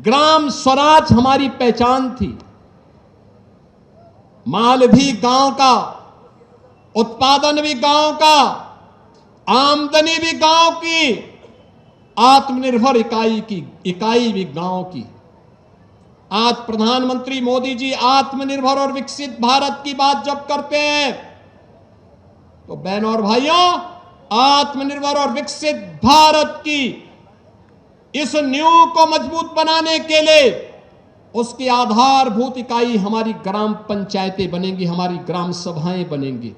ग्राम स्वराज हमारी पहचान थी। माल भी गांव का, उत्पादन भी गांव का, आमदनी भी गांव की, आत्मनिर्भर इकाई भी गांव की। आज प्रधानमंत्री मोदी जी आत्मनिर्भर और विकसित भारत की बात जब करते हैं तो बहनों और भाइयों, आत्मनिर्भर और विकसित भारत की इस नींव को मजबूत बनाने के लिए उसकी आधारभूत इकाई हमारी ग्राम पंचायतें बनेंगी, हमारी ग्राम सभाएं बनेंगी,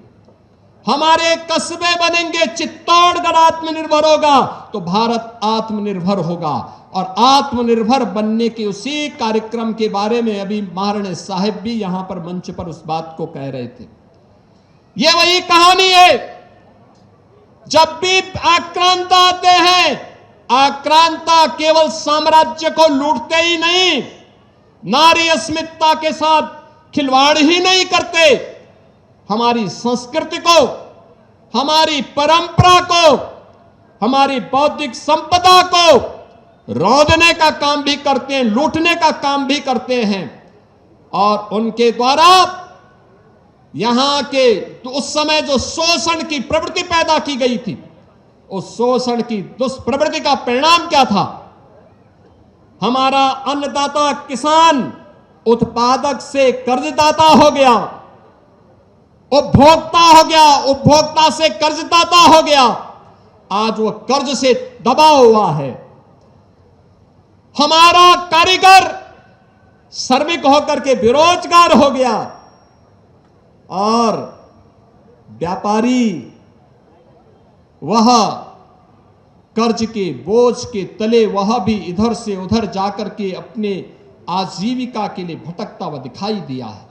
हमारे कस्बे बनेंगे। चित्तौड़गढ़ आत्मनिर्भर होगा तो भारत आत्मनिर्भर होगा। और आत्मनिर्भर बनने के उसी कार्यक्रम के बारे में अभी महाराणी साहब भी यहां पर मंच पर उस बात को कह रहे थे। यह वही कहानी है, जब भी आक्रांता आते हैं, आक्रांता केवल साम्राज्य को लूटते ही नहीं, नारी अस्मिता के साथ खिलवाड़ ही नहीं करते, हमारी संस्कृति को, हमारी परंपरा को, हमारी बौद्धिक संपदा को रौंदने का काम भी करते हैं, लूटने का काम भी करते हैं। और उनके द्वारा यहां के तो उस समय जो शोषण की प्रवृत्ति पैदा की गई थी, उस शोषण की दुष्प्रवृत्ति का परिणाम क्या था? हमारा अन्नदाता किसान उत्पादक से कर्जदाता हो गया, उपभोक्ता हो गया, उपभोक्ता से कर्जदाता हो गया। आज वो कर्ज से दबा हुआ है। हमारा कारीगर श्रमिक होकर के बेरोजगार हो गया और व्यापारी वह कर्ज के बोझ के तले वह भी इधर से उधर जाकर के अपने आजीविका के लिए भटकता हुआ दिखाई दिया है।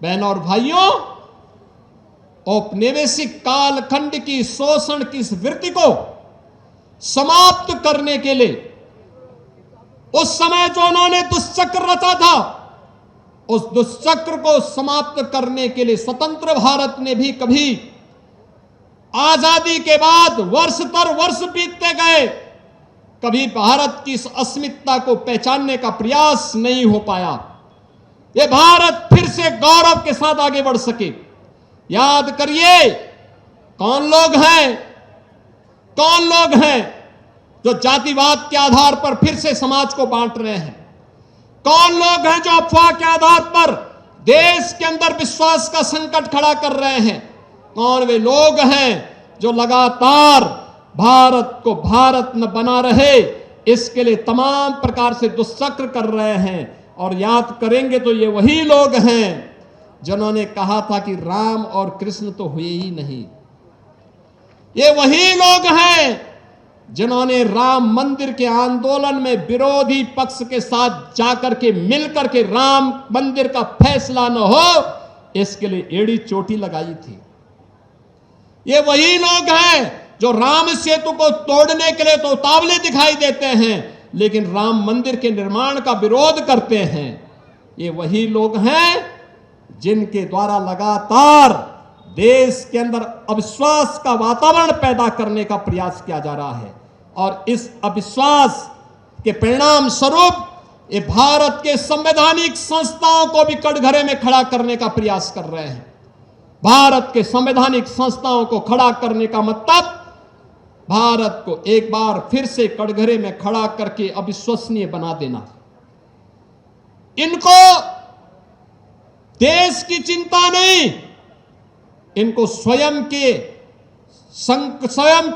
बहनों और भाइयों, औपनिवेशिक कालखंड की शोषण की इस वृत्ति को समाप्त करने के लिए उस समय जो उन्होंने दुष्चक्र रचा था, उस दुष्चक्र को समाप्त करने के लिए स्वतंत्र भारत ने भी कभी आजादी के बाद वर्ष तर वर्ष बीतते गए, कभी भारत की इस अस्मिता को पहचानने का प्रयास नहीं हो पाया। ये भारत फिर से गौरव के साथ आगे बढ़ सके। याद करिए, कौन लोग हैं जो जातिवाद के आधार पर फिर से समाज को बांट रहे हैं? कौन लोग हैं जो अफवाह के आधार पर देश के अंदर विश्वास का संकट खड़ा कर रहे हैं? कौन वे लोग हैं जो लगातार भारत को भारत न बना रहे इसके लिए तमाम प्रकार से दुष्चक्र कर रहे हैं? और याद करेंगे तो ये वही लोग हैं जिन्होंने कहा था कि राम और कृष्ण तो हुए ही नहीं। ये वही लोग हैं जिन्होंने राम मंदिर के आंदोलन में विरोधी पक्ष के साथ जाकर के मिलकर के राम मंदिर का फैसला न हो इसके लिए एड़ी चोटी लगाई थी। ये वही लोग हैं जो राम सेतु को तोड़ने के लिए तो उतावले दिखाई देते हैं लेकिन राम मंदिर के निर्माण का विरोध करते हैं। ये वही लोग हैं जिनके द्वारा लगातार देश के अंदर अविश्वास का वातावरण पैदा करने का प्रयास किया जा रहा है। और इस अविश्वास के परिणाम स्वरूप ये भारत के संवैधानिक संस्थाओं को भी कटघरे में खड़ा करने का प्रयास कर रहे हैं। भारत के संवैधानिक संस्थाओं को खड़ा करने का मतलब भारत को एक बार फिर से कटघरे में खड़ा करके अविश्वसनीय बना देना। इनको देश की चिंता नहीं, इनको स्वयं के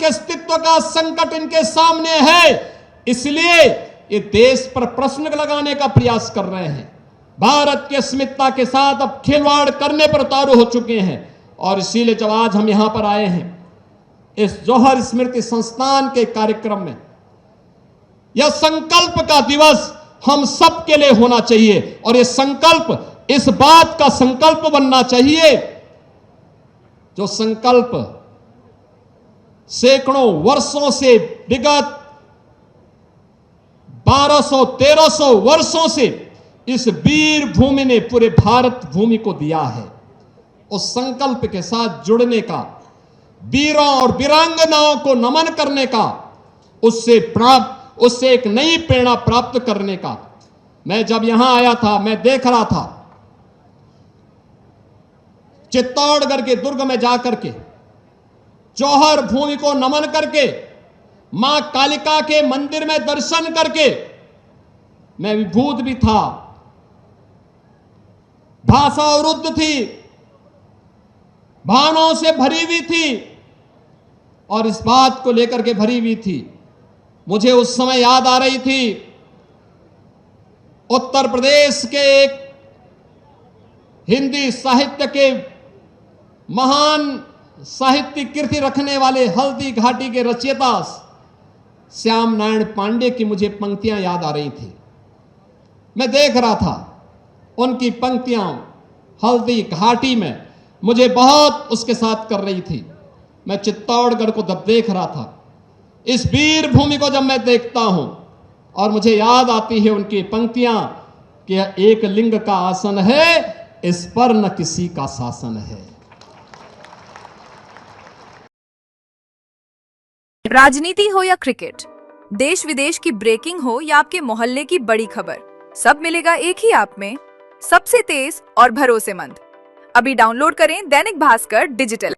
अस्तित्व का संकट इनके सामने है, इसलिए ये देश पर प्रश्न लगाने का प्रयास कर रहे हैं। भारत की अस्मिता के साथ अब खिलवाड़ करने पर उतारू हो चुके हैं। और इसीलिए जब आज हम यहां पर आए हैं इस जौहर स्मृति संस्थान के कार्यक्रम में, यह संकल्प का दिवस हम सब के लिए होना चाहिए। और यह संकल्प इस बात का संकल्प बनना चाहिए जो संकल्प सैकड़ों वर्षों से, विगत 1200-1300 वर्षों से इस वीर भूमि ने पूरे भारत भूमि को दिया है। उस संकल्प के साथ जुड़ने का, वीरों और वीरांगनाओं को नमन करने का, उससे एक नई प्रेरणा प्राप्त करने का। मैं जब यहां आया था, मैं देख रहा था चित्तौड़गढ़ के दुर्ग में जाकर के, जौहर भूमि को नमन करके, मां कालिका के मंदिर में दर्शन करके मैं विभूत भी था। भाषा अवरुद्ध थी, भावनाओं से भरी हुई थी और इस बात को लेकर के भरी हुई थी। मुझे उस समय याद आ रही थी उत्तर प्रदेश के एक हिंदी साहित्य के महान साहित्य कीर्ति रखने वाले हल्दी घाटी के रचयिता श्याम नारायण पांडे की मुझे पंक्तियां याद आ रही थी। मैं देख रहा था उनकी पंक्तियां हल्दी घाटी में, मुझे बहुत उसके साथ कर रही थी। मैं चित्तौड़गढ़ को जब देख रहा था, इस वीर भूमि को जब मैं देखता हूं और मुझे याद आती है उनकी पंक्तियां कि एक लिंग का आसन है, इस पर न किसी का शासन है। राजनीति हो या क्रिकेट, देश विदेश की ब्रेकिंग हो या आपके मोहल्ले की बड़ी खबर, सब मिलेगा एक ही ऐप में, सबसे तेज और भरोसेमंद। अभी डाउनलोड करें दैनिक भास्कर डिजिटल।